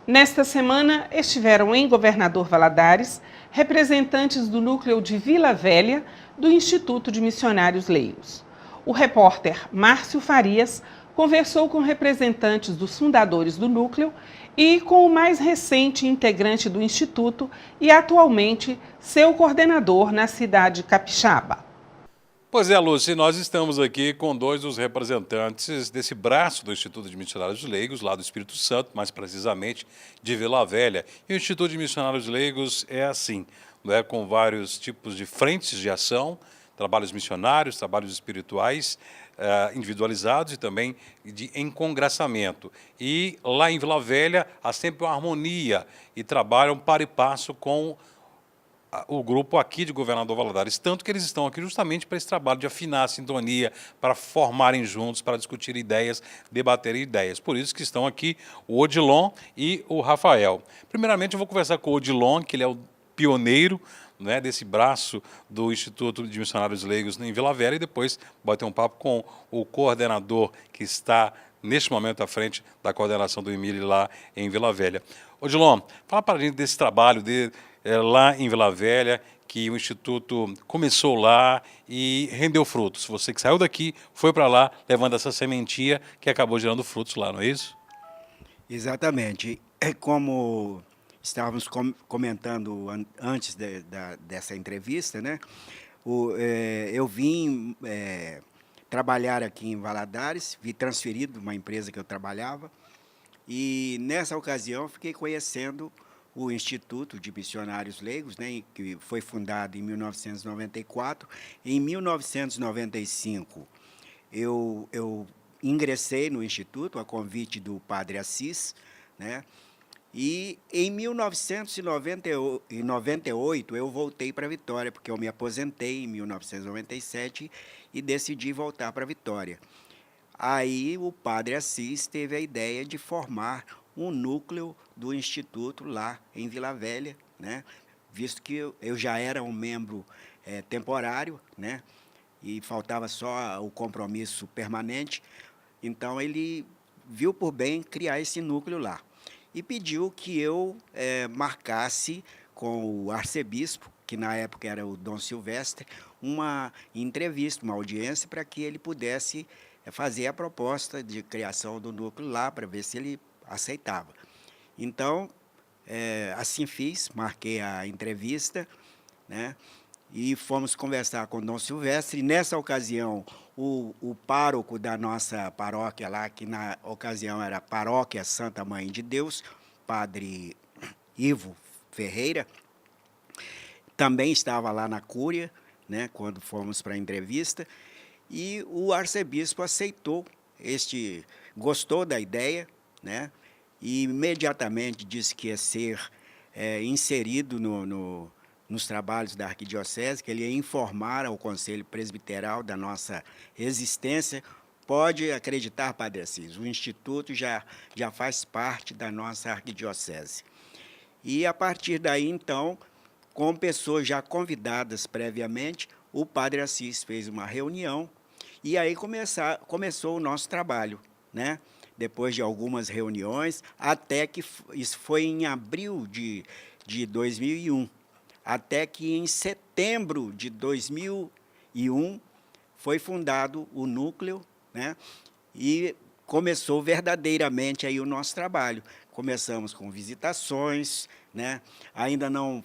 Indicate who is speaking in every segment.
Speaker 1: Nesta semana, estiveram em Governador Valadares representantes do núcleo de Vila Velha do Instituto de Missionários Leigos. O repórter Márcio Farias conversou com representantes dos fundadores do núcleo e com o mais recente integrante do Instituto e atualmente seu coordenador na cidade capixaba.
Speaker 2: Pois é, Lúcia, nós estamos aqui com dois dos representantes desse braço do Instituto de Missionários Leigos, lá do Espírito Santo, mais precisamente de Vila Velha. E o Instituto de Missionários Leigos é assim, com vários tipos de frentes de ação, trabalhos missionários, trabalhos espirituais, individualizados e também em congraçamento. E lá em Vila Velha há sempre uma harmonia e trabalham para e passo com o grupo aqui de Governador Valadares, tanto que eles estão aqui justamente para esse trabalho de afinar a sintonia, para formarem juntos, para discutir ideias, debater ideias. Por isso que estão aqui o Odilon e o Rafael. Primeiramente eu vou conversar com o Odilon, que ele é o pioneiro, né, desse braço do Instituto de Missionários Leigos em Vila Velha, e depois bater um papo com o coordenador que está neste momento à frente da coordenação do Emílio lá em Vila Velha. Odilon, fala para a gente desse trabalho lá em Vila Velha, que o Instituto começou lá e rendeu frutos. Você que saiu daqui, foi para lá, levando essa sementinha que acabou gerando frutos lá, não é isso?
Speaker 3: Exatamente. Como estávamos comentando antes dessa entrevista, né? Eu vim trabalhar aqui em Valadares, fui transferido de uma empresa que eu trabalhava, e nessa ocasião fiquei conhecendo o Instituto de Missionários Leigos, né, que foi fundado em 1994. Em 1995, eu ingressei no Instituto a convite do Padre Assis, né, e em 1998 eu voltei para Vitória, porque eu me aposentei em 1997 e decidi voltar para Vitória. Aí o Padre Assis teve a ideia de formar um núcleo do Instituto lá em Vila Velha, né? Visto que eu já era um membro temporário, né? E faltava só o compromisso permanente, então ele viu por bem criar esse núcleo lá. E pediu que eu marcasse com o arcebispo, que na época era o Dom Silvestre, uma entrevista, uma audiência, para que ele pudesse fazer a proposta de criação do núcleo lá, para ver se ele aceitava. Então, assim fiz, marquei a entrevista, né, e fomos conversar com o Dom Silvestre. E nessa ocasião, o pároco da nossa paróquia lá, que na ocasião era a Paróquia Santa Mãe de Deus, Padre Ivo Ferreira, também estava lá na cúria, né, quando fomos para a entrevista, e o arcebispo aceitou, gostou da ideia, né, e imediatamente disse que ia ser inserido nos trabalhos da arquidiocese, que ele ia informar ao Conselho Presbiteral da nossa existência. Pode acreditar, Padre Assis, o Instituto já faz parte da nossa arquidiocese. E, a partir daí, então, com pessoas já convidadas previamente, o Padre Assis fez uma reunião e aí começou o nosso trabalho, né? Depois de algumas reuniões, até que isso foi em abril de 2001, até que em setembro de 2001 foi fundado o núcleo, né? E começou verdadeiramente aí o nosso trabalho. Começamos com visitações, né? Ainda não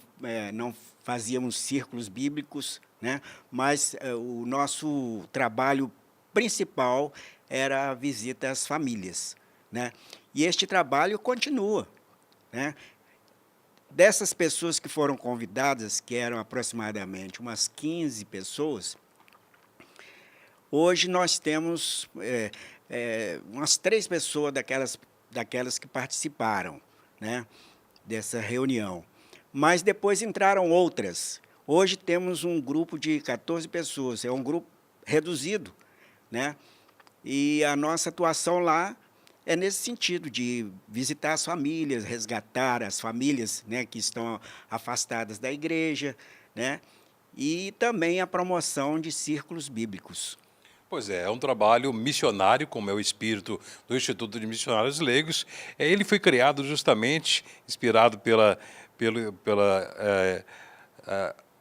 Speaker 3: fazíamos círculos bíblicos, né? Mas o nosso trabalho principal era a visita às famílias, né? E este trabalho continua, né? Dessas pessoas que foram convidadas, que eram aproximadamente umas 15 pessoas, hoje nós temos umas 3 pessoas daquelas que participaram, né, dessa reunião. Mas depois entraram outras. Hoje temos um grupo de 14 pessoas, é um grupo reduzido, né? E a nossa atuação lá é nesse sentido, de visitar as famílias, resgatar as famílias, né, que estão afastadas da igreja, né? E também a promoção de círculos bíblicos.
Speaker 2: Pois é um trabalho missionário, como é o espírito do Instituto de Missionários Leigos. Ele foi criado justamente, inspirado pela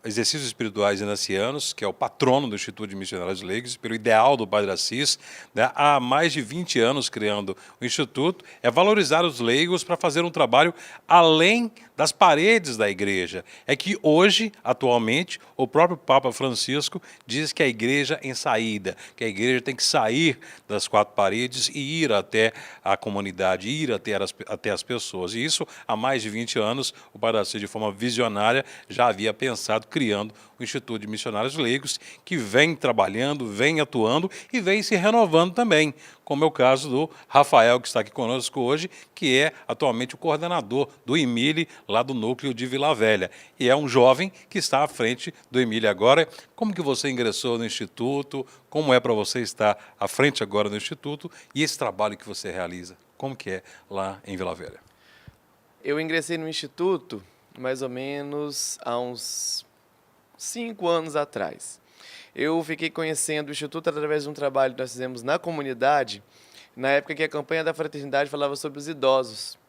Speaker 2: Exercícios Espirituais Inacianos, que é o patrono do Instituto de Missionários Leigos, pelo ideal do Padre Assis, né? Há mais de 20 anos criando o Instituto, é valorizar os leigos para fazer um trabalho além das paredes da igreja. É que hoje, atualmente, o próprio Papa Francisco diz que a igreja em saída, que a igreja tem que sair das quatro paredes e ir até a comunidade, ir até as pessoas. E isso, há mais de 20 anos, o Padre Assis, de forma visionária, já havia pensado, criando o Instituto de Missionários Leigos, que vem trabalhando, vem atuando e vem se renovando também, como é o caso do Rafael, que está aqui conosco hoje, que é atualmente o coordenador do IMILE, lá do núcleo de Vila Velha. E é um jovem que está à frente do IMILE agora. Como que você ingressou no Instituto? Como é para você estar à frente agora do Instituto? E esse trabalho que você realiza, como que é lá em Vila Velha?
Speaker 4: Eu ingressei no Instituto mais ou menos há uns 5 anos atrás. Eu fiquei conhecendo o Instituto através de um trabalho que nós fizemos na comunidade, na época que a campanha da fraternidade falava sobre os idosos.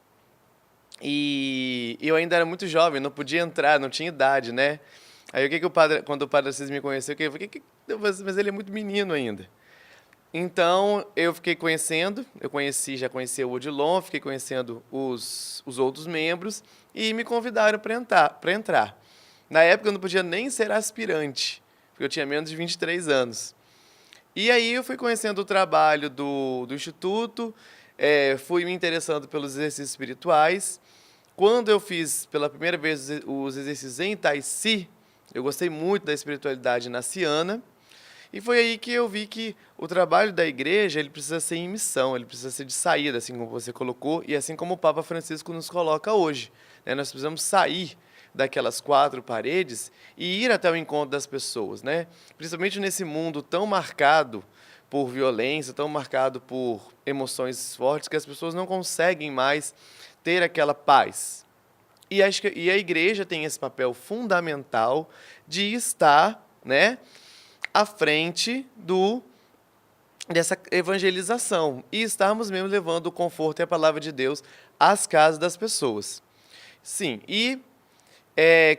Speaker 4: E eu ainda era muito jovem, não podia entrar, não tinha idade, né? Aí quando o Padre Assis me conheceu, eu falei, mas ele é muito menino ainda. Então, eu fiquei conhecendo, já conheci o Odilon, fiquei conhecendo os outros membros e me convidaram para entrar. Na época, eu não podia nem ser aspirante, porque eu tinha menos de 23 anos. E aí, eu fui conhecendo o trabalho do Instituto, fui me interessando pelos exercícios espirituais. Quando eu fiz pela primeira vez os exercícios em Taici, eu gostei muito da espiritualidade inaciana. E foi aí que eu vi que o trabalho da igreja ele precisa ser em missão, ele precisa ser de saída, assim como você colocou, e assim como o Papa Francisco nos coloca hoje. Né? Nós precisamos sair daquelas 4 paredes e ir até o encontro das pessoas. Né? Principalmente nesse mundo tão marcado por violência, tão marcado por emoções fortes, que as pessoas não conseguem mais ter aquela paz. E a igreja tem esse papel fundamental de estar, né, à frente dessa evangelização e estarmos mesmo levando o conforto e a palavra de Deus às casas das pessoas. Sim, e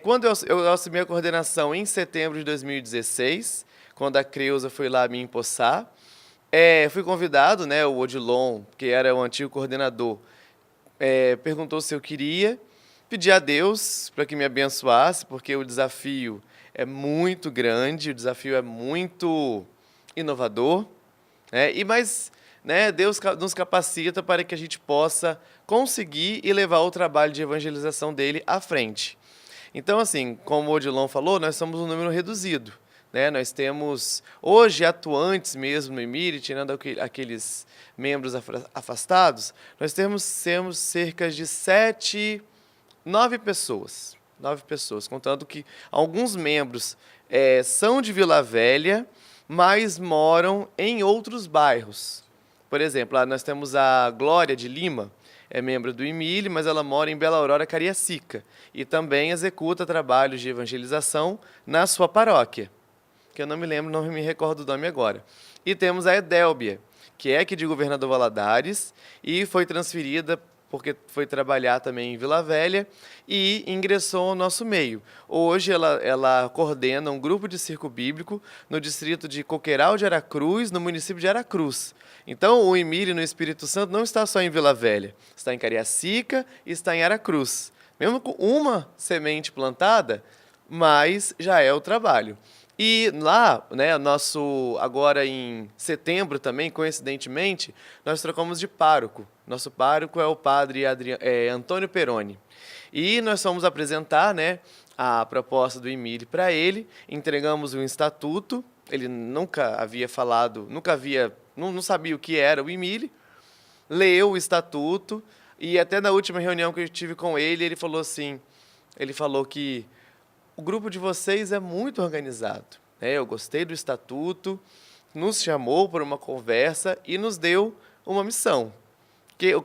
Speaker 4: quando eu assumi a coordenação em setembro de 2016, quando a Creuza foi lá me empossar, fui convidado, né, o Odilon, que era o antigo coordenador, perguntou se eu queria, pedi a Deus para que me abençoasse, porque o desafio é muito grande, o desafio é muito inovador, né? Mas Deus nos capacita para que a gente possa conseguir e levar o trabalho de evangelização dele à frente. Então, assim, como o Odilon falou, nós somos um número reduzido. Né? Nós temos, hoje, atuantes mesmo no IMIRE, tirando aqueles membros afastados, nós temos cerca de 9 pessoas. 9 pessoas, contando que alguns membros são de Vila Velha, mas moram em outros bairros. Por exemplo, lá nós temos a Glória de Lima, é membro do IMILE, mas ela mora em Bela Aurora, Cariacica, e também executa trabalhos de evangelização na sua paróquia, que eu não me recordo do nome agora. E temos a Edélbia, que é aqui de Governador Valadares, e foi transferida porque foi trabalhar também em Vila Velha e ingressou ao nosso meio. Hoje ela coordena um grupo de circo bíblico no distrito de Coqueiral de Aracruz, no município de Aracruz. Então, o IMIRE no Espírito Santo não está só em Vila Velha, está em Cariacica e está em Aracruz. Mesmo com uma semente plantada, mas já é o trabalho. E lá, né, agora em setembro também, coincidentemente, nós trocamos de pároco. Nosso pároco é o padre Antônio Peroni. E nós fomos apresentar, né, a proposta do IMIRE para ele, entregamos um estatuto, ele nunca havia falado, não sabia o que era o IMIRE, leu o estatuto e até na última reunião que eu tive com ele, ele falou que o grupo de vocês é muito organizado. Eu gostei do estatuto, nos chamou para uma conversa e nos deu uma missão.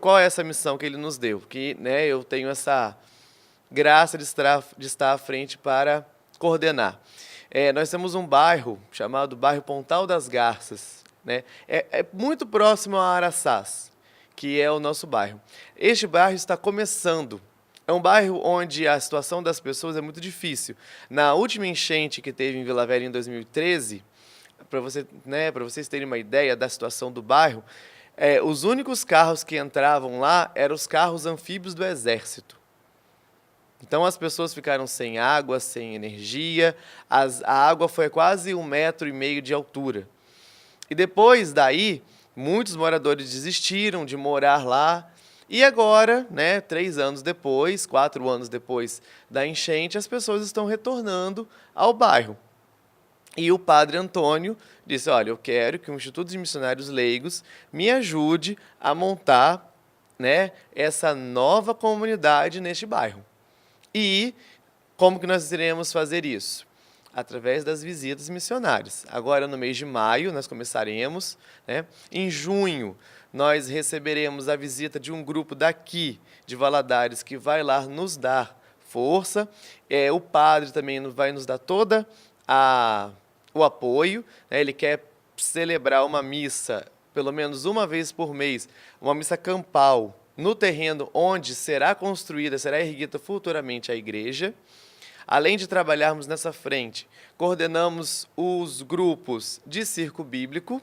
Speaker 4: Qual é essa missão que ele nos deu? Que eu tenho essa graça de estar à frente para coordenar. Nós temos um bairro chamado Bairro Pontal das Garças, né? É muito próximo a Araçás, que é o nosso bairro. Este bairro está começando. É um bairro onde a situação das pessoas é muito difícil. Na última enchente que teve em Vila Velha em 2013, para vocês terem uma ideia da situação do bairro, os únicos carros que entravam lá eram os carros anfíbios do Exército. Então as pessoas ficaram sem água, sem energia, a água foi quase 1,5 metro de altura. E depois daí, muitos moradores desistiram de morar lá. E agora, 3 anos depois, 4 anos depois da enchente, as pessoas estão retornando ao bairro. E o padre Antônio disse, olha, eu quero que o Instituto de Missionários Leigos me ajude a montar, essa nova comunidade neste bairro. E como que nós iremos fazer isso? Através das visitas missionárias. Agora, no mês de maio, nós começaremos. Em junho, nós receberemos a visita de um grupo daqui, de Valadares, que vai lá nos dar força. O padre também vai nos dar todo o apoio. Ele quer celebrar uma missa, pelo menos uma vez por mês, uma missa campal, no terreno onde será construída, será erguida futuramente a igreja. Além de trabalharmos nessa frente, coordenamos os grupos de circo bíblico.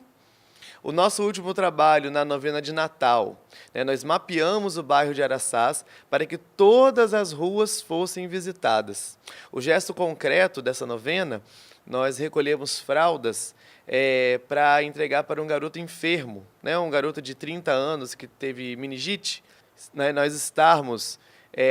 Speaker 4: O nosso último trabalho na novena de Natal, nós mapeamos o bairro de Araçás para que todas as ruas fossem visitadas. O gesto concreto dessa novena, nós recolhemos fraldas para entregar para um garoto enfermo, um garoto de 30 anos que teve meningite. Nós estarmos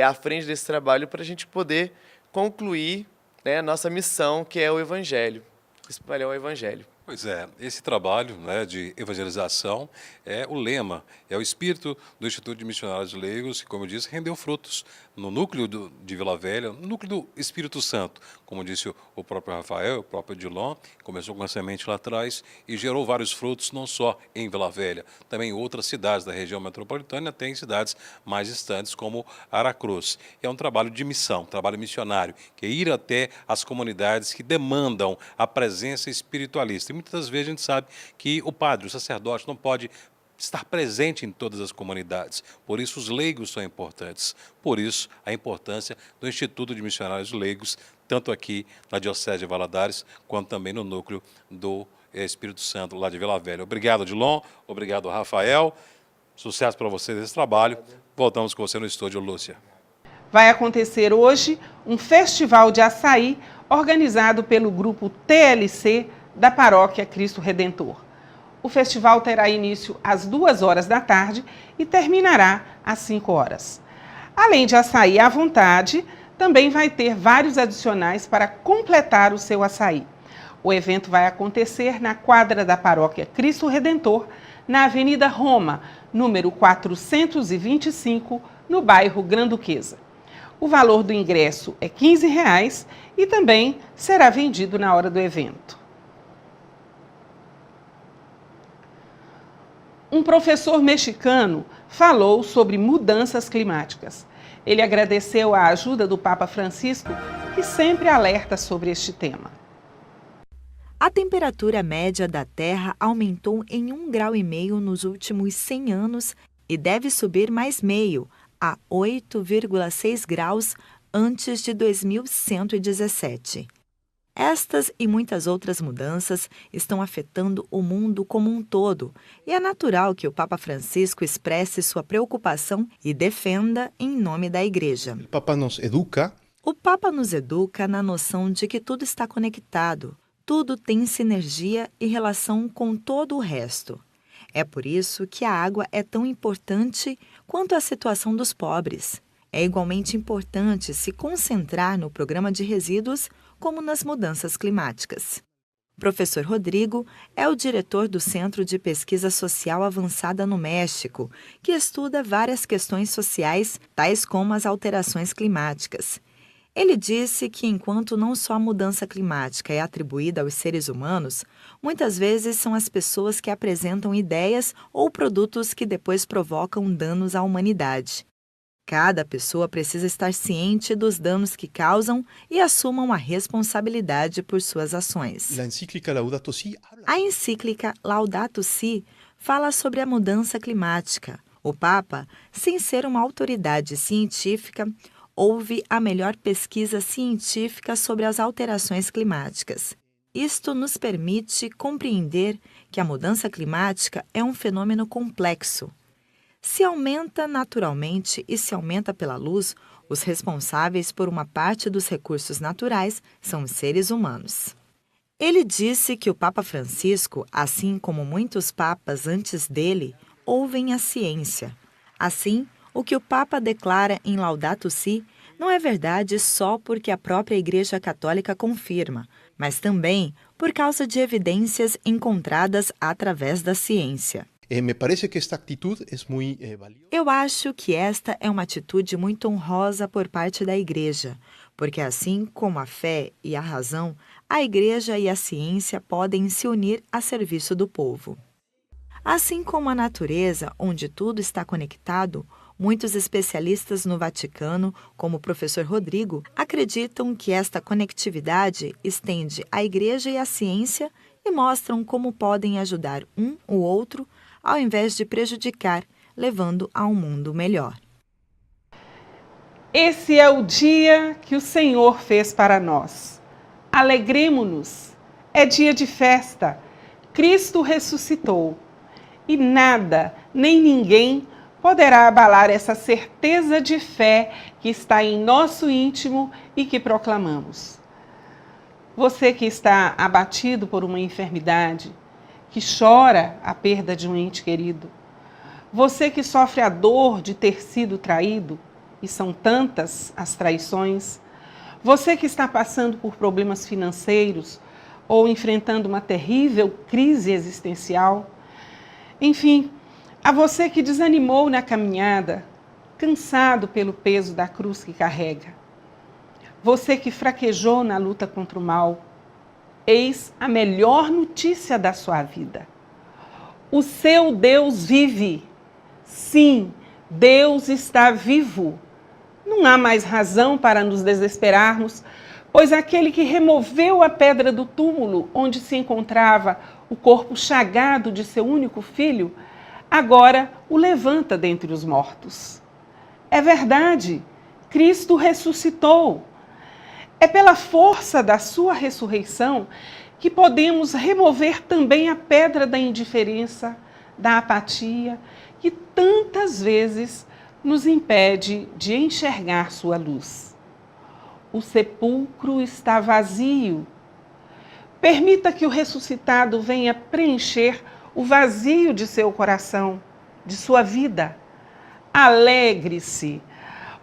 Speaker 4: à frente desse trabalho para a gente poder concluir a nossa missão, que é o Evangelho, espalhar o Evangelho.
Speaker 2: Pois é, esse trabalho de evangelização é o lema, é o espírito do Instituto de Missionários Leigos, que, como eu disse, rendeu frutos no núcleo de Vila Velha, no núcleo do Espírito Santo, como disse o próprio Rafael, o próprio Dilon, começou com a semente lá atrás e gerou vários frutos, não só em Vila Velha, também em outras cidades da região metropolitana, tem cidades mais distantes, como Aracruz. É um trabalho de missão, um trabalho missionário, que é ir até as comunidades que demandam a presença espiritualista. E muitas vezes a gente sabe que o padre, o sacerdote, não pode estar presente em todas as comunidades. Por isso os leigos são importantes. Por isso a importância do Instituto de Missionários Leigos, tanto aqui na Diocese de Valadares, quanto também no núcleo do Espírito Santo, lá de Vila Velha. Obrigado, Dilon. Obrigado, Rafael. Sucesso para vocês nesse trabalho. Voltamos com você no estúdio, Lúcia.
Speaker 1: Vai acontecer hoje um festival de açaí organizado pelo grupo TLC da Paróquia Cristo Redentor. O festival terá início às 14h e terminará às 17h. Além de açaí à vontade, também vai ter vários adicionais para completar o seu açaí. O evento vai acontecer na quadra da Paróquia Cristo Redentor, na Avenida Roma, número 425, no bairro Granduquesa. O valor do ingresso é R$ 15 e também será vendido na hora do evento. Um professor mexicano falou sobre mudanças climáticas. Ele agradeceu a ajuda do Papa Francisco, que sempre alerta sobre este tema.
Speaker 5: A temperatura média da Terra aumentou em 1,5 graus nos últimos 100 anos e deve subir mais meio, a 8,6 graus antes de 2117. Estas e muitas outras mudanças estão afetando o mundo como um todo, e é natural que o Papa Francisco expresse sua preocupação e defenda em nome da Igreja.
Speaker 6: O Papa nos educa.
Speaker 5: O Papa nos educa na noção de que tudo está conectado, tudo tem sinergia e relação com todo o resto. É por isso que a água é tão importante quanto a situação dos pobres. É igualmente importante se concentrar no programa de resíduos como nas mudanças climáticas. O professor Rodrigo é o diretor do Centro de Pesquisa Social Avançada no México, que estuda várias questões sociais, tais como as alterações climáticas. Ele disse que enquanto não só a mudança climática é atribuída aos seres humanos, muitas vezes são as pessoas que apresentam ideias ou produtos que depois provocam danos à humanidade. Cada pessoa precisa estar ciente dos danos que causam e assumam a responsabilidade por suas ações. A encíclica Laudato Si fala sobre a mudança climática. O Papa, sem ser uma autoridade científica, houve a melhor pesquisa científica sobre as alterações climáticas. Isto nos permite compreender que a mudança climática é um fenômeno complexo. Se aumenta naturalmente e se aumenta pela luz, os responsáveis por uma parte dos recursos naturais são os seres humanos. Ele disse que o Papa Francisco, assim como muitos papas antes dele, ouvem a ciência. Assim, o que o Papa declara em Laudato Si não é verdade só porque a própria Igreja Católica confirma, mas também por causa de evidências encontradas através da ciência. Eu acho que esta é uma atitude muito honrosa por parte da Igreja, porque assim como a fé e a razão, a Igreja e a ciência podem se unir a serviço do povo. Assim como a natureza, onde tudo está conectado, muitos especialistas no Vaticano, como o professor Rodrigo, acreditam que esta conectividade estende a Igreja e a ciência e mostram como podem ajudar um o outro ao invés de prejudicar, levando a um mundo melhor.
Speaker 1: Esse é o dia que o Senhor fez para nós. Alegremo-nos. É dia de festa. Cristo ressuscitou. E nada, nem ninguém poderá abalar essa certeza de fé que está em nosso íntimo e que proclamamos. Você que está abatido por uma enfermidade, que chora a perda de um ente querido, você que sofre a dor de ter sido traído, e são tantas as traições, você que está passando por problemas financeiros ou enfrentando uma terrível crise existencial, enfim, a você que desanimou na caminhada, cansado pelo peso da cruz que carrega, você que fraquejou na luta contra o mal, eis a melhor notícia da sua vida. O seu Deus vive. Sim, Deus está vivo. Não há mais razão para nos desesperarmos, pois aquele que removeu a pedra do túmulo onde se encontrava o corpo chagado de seu único filho, agora o levanta dentre os mortos. É verdade, Cristo ressuscitou. É pela força da sua ressurreição que podemos remover também a pedra da indiferença, da apatia, que tantas vezes nos impede de enxergar sua luz. O sepulcro está vazio. Permita que o ressuscitado venha preencher o vazio de seu coração, de sua vida. Alegre-se.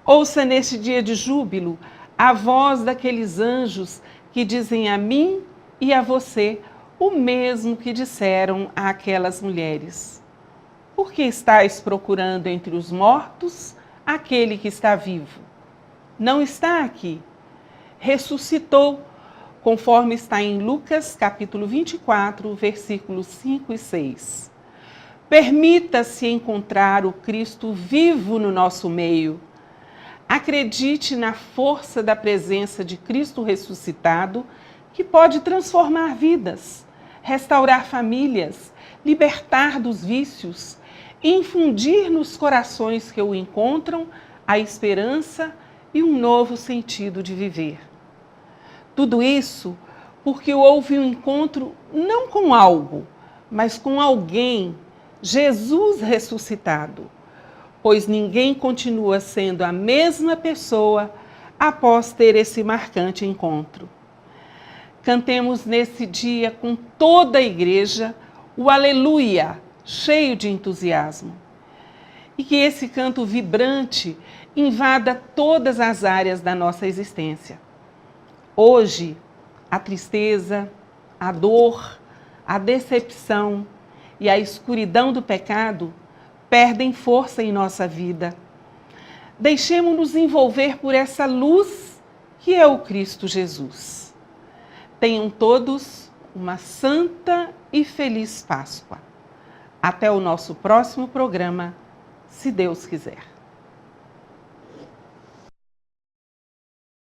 Speaker 1: Ouça neste dia de júbilo a voz daqueles anjos que dizem a mim e a você o mesmo que disseram àquelas mulheres. Por que estáis procurando entre os mortos aquele que está vivo? Não está aqui. Ressuscitou, conforme está em Lucas, capítulo 24, versículos 5 e 6. Permita-se encontrar o Cristo vivo no nosso meio. Acredite na força da presença de Cristo ressuscitado, que pode transformar vidas, restaurar famílias, libertar dos vícios, infundir nos corações que o encontram a esperança e um novo sentido de viver. Tudo isso porque houve um encontro não com algo, mas com alguém, Jesus ressuscitado. Pois ninguém continua sendo a mesma pessoa após ter esse marcante encontro. Cantemos nesse dia com toda a igreja o Aleluia, cheio de entusiasmo. E que esse canto vibrante invada todas as áreas da nossa existência. Hoje, a tristeza, a dor, a decepção e a escuridão do pecado perdem força em nossa vida. Deixemo-nos envolver por essa luz que é o Cristo Jesus. Tenham todos uma santa e feliz Páscoa. Até o nosso próximo programa, se Deus quiser.